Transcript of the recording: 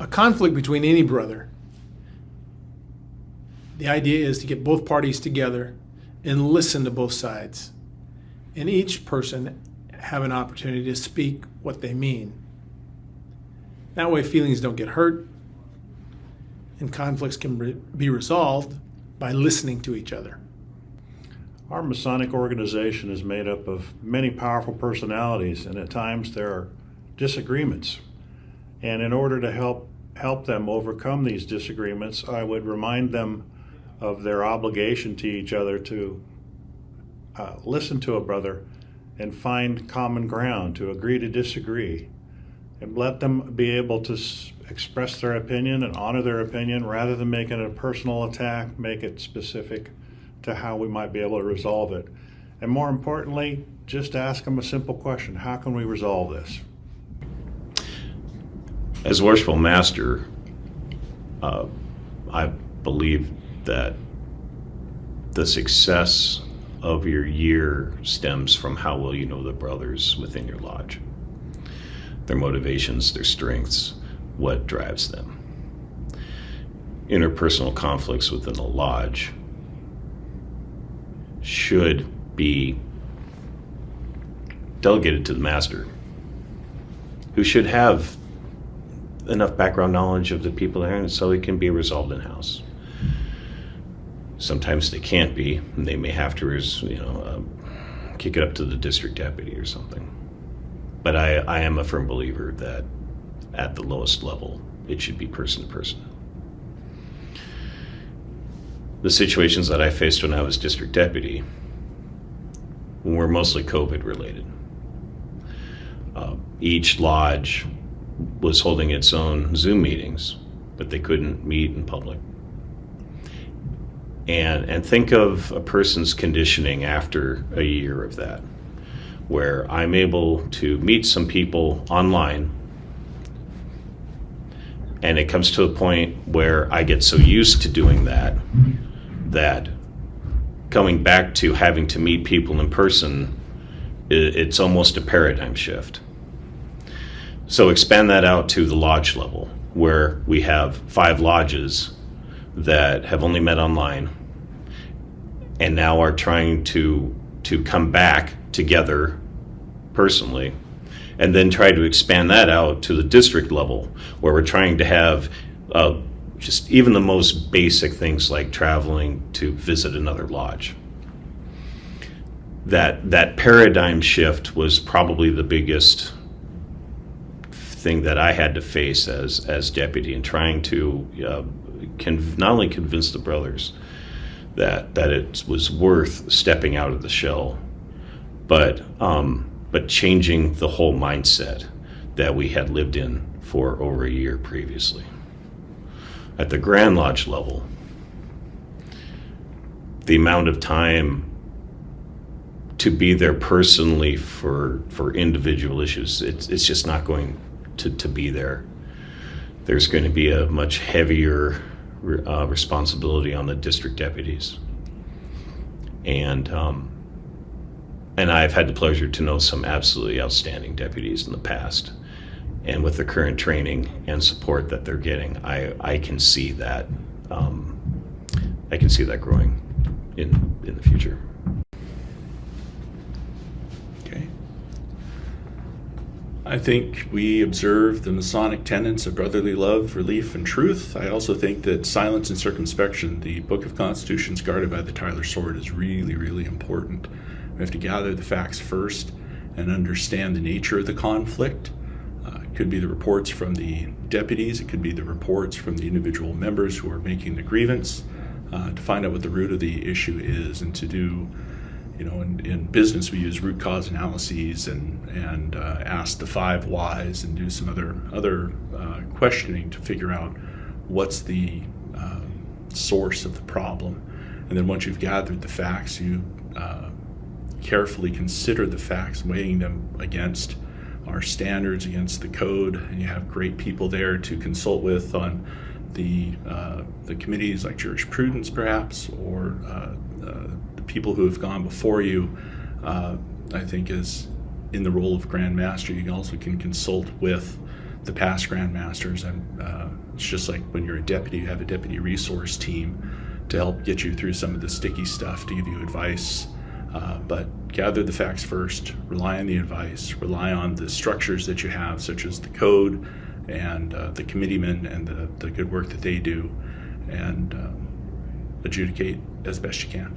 A conflict between any brother, the idea is to get both parties together and listen to both sides, and each person have an opportunity to speak what they mean. That way feelings don't get hurt, and conflicts can be resolved by listening to each other. Our Masonic organization is made up of many powerful personalities, and at times there are disagreements. And in order to help them overcome these disagreements, I would remind them of their obligation to each other to listen to a brother and find common ground, to agree to disagree, and let them be able to express their opinion and honor their opinion rather than make it a personal attack, make it specific to how we might be able to resolve it. And more importantly, just ask them a simple question: how can we resolve this? As worshipful master, I believe that the success of your year stems from how well you know the brothers within your lodge, their motivations, their strengths, what drives them. Interpersonal conflicts within the lodge should be delegated to the master, who should have enough background knowledge of the people there so it can be resolved in-house. Sometimes they can't be, and they may have to kick it up to the district deputy or something. But I am a firm believer that at the lowest level, it should be person to person. The situations that I faced when I was district deputy were mostly COVID related. Each lodge was holding its own Zoom meetings, but they couldn't meet in public. And think of a person's conditioning after a year of that, where I'm able to meet some people online, and it comes to a point where I get so used to doing that coming back to having to meet people in person, it's almost a paradigm shift. So expand that out to the lodge level, where we have 5 lodges that have only met online and now are trying to come back together personally, and then try to expand that out to the district level, where we're trying to have just even the most basic things like traveling to visit another lodge. That paradigm shift was probably the biggest thing that I had to face as deputy, in trying to not only convince the brothers that it was worth stepping out of the shell, but changing the whole mindset that we had lived in for over a year previously. At the Grand Lodge level, the amount of time to be there personally for individual issues, it's just not going to be there. There's going to be a much heavier responsibility on the district deputies. And I've had the pleasure to know some absolutely outstanding deputies in the past. And with the current training and support that they're getting, I can see that growing in the future. Okay. I think we observe the Masonic tenets of brotherly love, relief, and truth. I also think that silence and circumspection, the Book of Constitutions guarded by the Tyler Sword, is really, really important. We have to gather the facts first and understand the nature of the conflict. It could be the reports from the deputies, it could be the reports from the individual members who are making the grievance, to find out what the root of the issue is, and to do, in business we use root cause analyses and ask the 5 whys and do some other questioning to figure out what's the source of the problem. And then once you've gathered the facts, you carefully consider the facts, weighing them against our standards, against the code, and you have great people there to consult with on the committees like jurisprudence perhaps, or the people who have gone before you. I think as in the role of Grand Master, you also can consult with the past grandmasters. It's just like when you're a deputy, you have a deputy resource team to help get you through some of the sticky stuff, to give you advice. But gather the facts first, rely on the advice, rely on the structures that you have, such as the code and the committeemen and the good work that they do, and adjudicate as best you can.